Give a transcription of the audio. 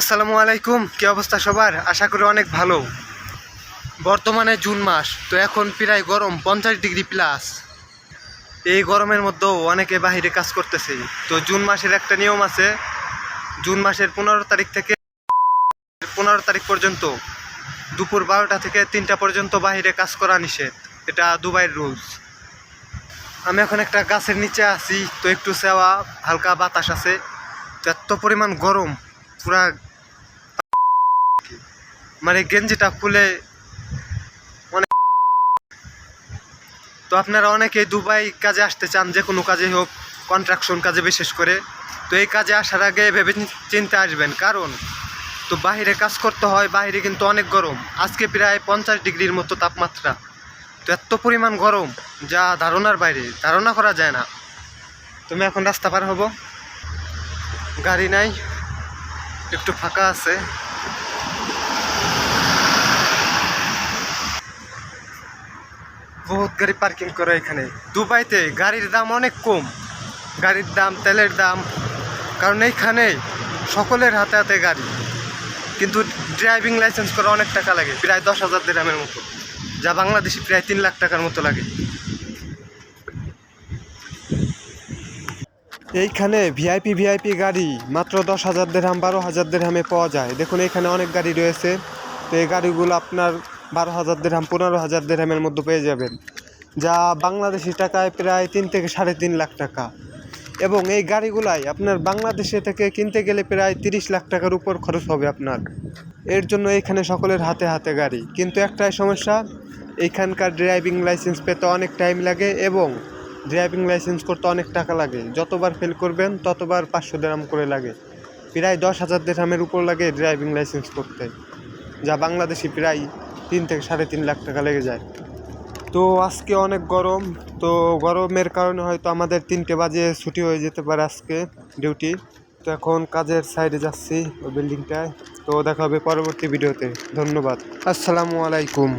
আসসালামু আলাইকুম। কি অবস্থা সবার? আশা করি অনেক ভালো। বর্তমানে জুন মাস, তো এখন প্রায় গরম 50 ডিগ্রি প্লাস। এই গরমের মধ্যেও অনেকে বাহিরে কাজ করতেছে। তো জুন মাসের একটা নিয়ম আছে, জুন মাসের 15 তারিখ থেকে 15 তারিখ পর্যন্ত দুপুর 12টা থেকে 3টা পর্যন্ত বাহিরে কাজ করা নিষেধ। এটা দুবাইয়ের রুলস। আমি এখন একটা গাছের নিচে আছি, তো একটু সেওয়া হালকা বাতাস আছে। তো এত পরিমাণ গরম, পুরা মানে গেঞ্জিটা খুলে অনেক। তো আপনারা অনেকেই দুবাই কাজে আসতে চান, যে কোনো কাজে হোক, কন্ট্রাকশন কাজে বিশেষ করে। তো এই কাজে আসার আগে ভেবে চিন্তে আসবেন, কারণ তো বাহিরে কাজ করতে হয়। বাহিরে কিন্তু অনেক গরম, আজকে প্রায় 50 ডিগ্রির মতো তাপমাত্রা। তো এত পরিমাণ গরম যা ধারণার বাইরে, ধারণা করা যায় না। তুমি এখন রাস্তা পার হব, গাড়ি নাই, একটু ফাঁকা আছে। বহুত গাড়ি পার্কিং করে এখানে। দুবাইতে গাড়ির দাম অনেক কম, গাড়ির দাম, তেলের দাম, কারণ এইখানে সকলের হাতে হাতে গাড়ি। কিন্তু ড্রাইভিং লাইসেন্স করা অনেক টাকা লাগে, প্রায় 10,000 দিরহামের মতো, যা বাংলাদেশি প্রায় 3 লাখ টাকার মতো লাগে। এইখানে ভিআইপি গাড়ি মাত্র 10,000 দিরহাম, 12,000 দিরহামে পাওয়া যায়। দেখুন এখানে অনেক গাড়ি রয়েছে। তো এই গাড়িগুলো আপনার 12,000 দিরহাম, 15,000 দিরহামের মধ্যে পেয়ে যাবেন, যা বাংলাদেশি টাকায় প্রায় 3 থেকে 3.5 লাখ টাকা। এবং এই গাড়িগুলাই আপনার বাংলাদেশে থেকে কিনতে গেলে প্রায় 30 লাখ টাকার উপর খরচ হবে আপনার। এর জন্য এখানে সকলের হাতে হাতে গাড়ি। কিন্তু একটাই সমস্যা, এইখানকার ড্রাইভিং লাইসেন্স পেতে অনেক টাইম লাগে এবং ড্রাইভিং লাইসেন্স করতে অনেক টাকা লাগে। যতবার ফেল করবেন ততবার 500 দিরহাম করে লাগে, প্রায় 10,000 দিরহামের উপর লাগে ড্রাইভিং লাইসেন্স করতে, যা বাংলাদেশি প্রায় 3 থেকে 3.5 লাখ টাকা লেগে যায়। তো আজকে অনেক গরম, তো গরমের কারণে হয়তো আমাদের 3টে বাজে ছুটি হয়ে যেতে পারে আজকে ডিউটি। তো এখন কাজের সাইডে যাচ্ছি, ওই বিল্ডিংটায়। তো দেখা হবে পরবর্তী ভিডিওতে। ধন্যবাদ। আসসালামু আলাইকুম।